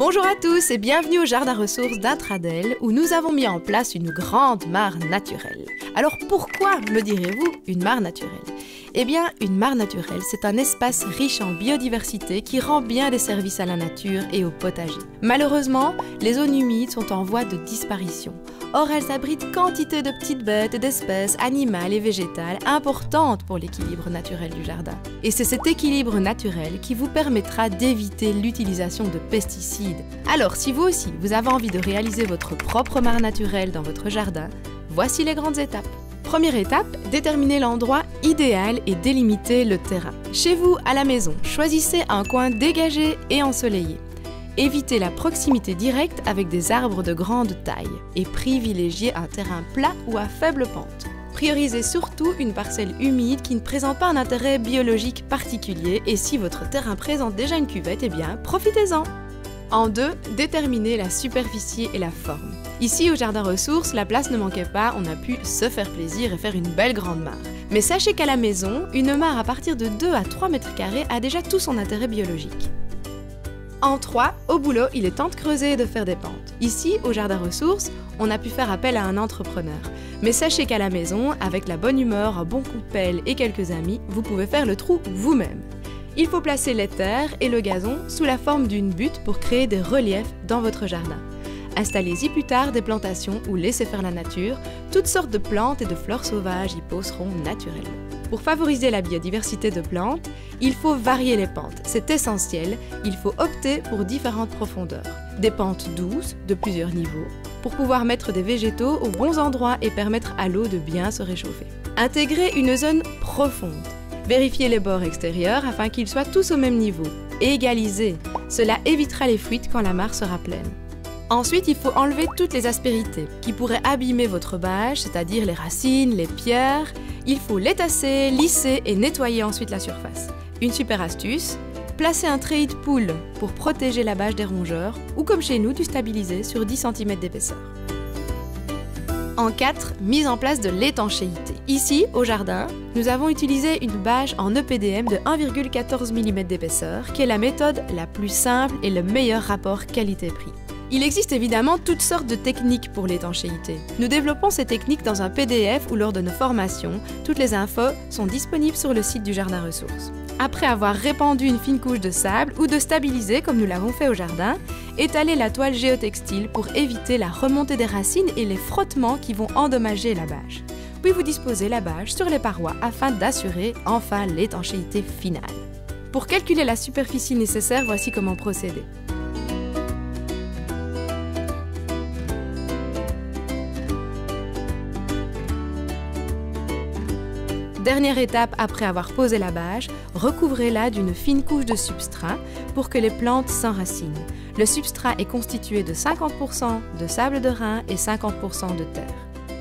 Bonjour à tous et bienvenue au Jardin Ressources d'Intradel où nous avons mis en place une grande mare naturelle. Alors pourquoi, me direz-vous, une mare naturelle ? Eh bien, une mare naturelle, c'est un espace riche en biodiversité qui rend bien des services à la nature et au potager. Malheureusement, les zones humides sont en voie de disparition. Or, elles abritent quantité de petites bêtes et d'espèces animales et végétales importantes pour l'équilibre naturel du jardin. Et c'est cet équilibre naturel qui vous permettra d'éviter l'utilisation de pesticides. Alors, si vous aussi, vous avez envie de réaliser votre propre mare naturelle dans votre jardin, voici les grandes étapes. Première étape, déterminer l'endroit idéal et délimiter le terrain. Chez vous, à la maison, choisissez un coin dégagé et ensoleillé. Évitez la proximité directe avec des arbres de grande taille et privilégiez un terrain plat ou à faible pente. Priorisez surtout une parcelle humide qui ne présente pas un intérêt biologique particulier et si votre terrain présente déjà une cuvette, eh bien, profitez-en. En 2, déterminez la superficie et la forme. Ici, au Jardin Ressources, la place ne manquait pas, on a pu se faire plaisir et faire une belle grande mare. Mais sachez qu'à la maison, une mare à partir de 2 à 3 mètres carrés a déjà tout son intérêt biologique. En 3, au boulot, il est temps de creuser et de faire des pentes. Ici, au Jardin Ressources, on a pu faire appel à un entrepreneur. Mais sachez qu'à la maison, avec la bonne humeur, un bon coup de pelle et quelques amis, vous pouvez faire le trou vous-même. Il faut placer les terres et le gazon sous la forme d'une butte pour créer des reliefs dans votre jardin. Installez-y plus tard des plantations ou laissez faire la nature, toutes sortes de plantes et de fleurs sauvages y pousseront naturellement. Pour favoriser la biodiversité de plantes, il faut varier les pentes, c'est essentiel, il faut opter pour différentes profondeurs. Des pentes douces, de plusieurs niveaux, pour pouvoir mettre des végétaux aux bons endroits et permettre à l'eau de bien se réchauffer. Intégrez une zone profonde. Vérifiez les bords extérieurs afin qu'ils soient tous au même niveau. Égalisez, cela évitera les fuites quand la mare sera pleine. Ensuite, il faut enlever toutes les aspérités qui pourraient abîmer votre bâche, c'est-à-dire les racines, les pierres. Il faut les tasser, lisser et nettoyer ensuite la surface. Une super astuce, placez un treillis de poule pour protéger la bâche des rongeurs ou comme chez nous, du stabiliser sur 10 cm d'épaisseur. En 4, mise en place de l'étanchéité. Ici, au jardin, nous avons utilisé une bâche en EPDM de 1,14 mm d'épaisseur, qui est la méthode la plus simple et le meilleur rapport qualité-prix. Il existe évidemment toutes sortes de techniques pour l'étanchéité. Nous développons ces techniques dans un PDF ou lors de nos formations. Toutes les infos sont disponibles sur le site du Jardin Ressources. Après avoir répandu une fine couche de sable ou de stabiliser comme nous l'avons fait au jardin, étalez la toile géotextile pour éviter la remontée des racines et les frottements qui vont endommager la bâche. Puis vous disposez la bâche sur les parois afin d'assurer enfin l'étanchéité finale. Pour calculer la superficie nécessaire, voici comment procéder. Dernière étape après avoir posé la bâche, recouvrez-la d'une fine couche de substrat pour que les plantes s'enracinent. Le substrat est constitué de 50% de sable de Rhin et 50% de terre.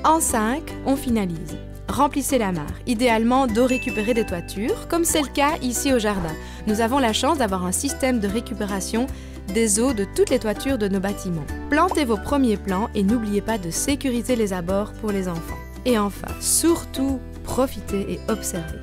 En 5, on finalise. Remplissez la mare, idéalement d'eau récupérée des toitures, comme c'est le cas ici au jardin. Nous avons la chance d'avoir un système de récupération des eaux de toutes les toitures de nos bâtiments. Plantez vos premiers plants et n'oubliez pas de sécuriser les abords pour les enfants. Et enfin, surtout, profitez et observez.